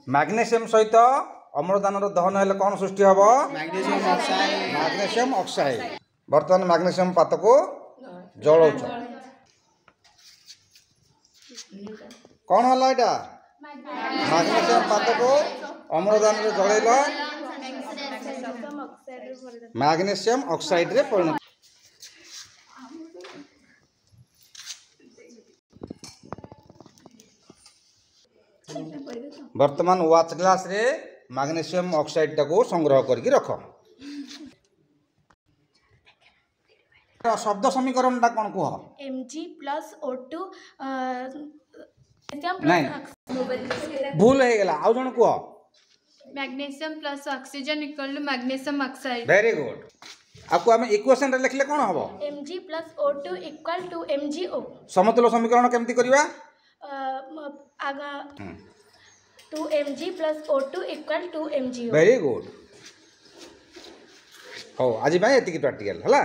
Magnesium सहित अम्लजान दहन हेल्ले कौन सृष्टि हम मैग्नेशियम ऑक्साइड। बर्तमान मैग्नेशियम पात को जलाऊ कौन है यहाँ मैग्नेशियम पात को अम्लजान जलैल मैग्नेशियम ऑक्साइड रे परिणत। वर्तमान वाच ग्लास रे मैग्नेशियम ऑक्साइड टाको संग्रह करके रख। शब्द समीकरण टा कौन कह Mg plus O2 नहीं भूल हो गला आउ जण कह magnesium plus oxygen equal to magnesium oxide. Very good. आपको आम इक्वेशन रे लिखले कौन हम Mg plus O2 equal to MgO। समतुल्य समीकरण केमती करबा 2Mg plus O2 equal to MgO। Very good. हो आज एति प्रैक्टिकल हला।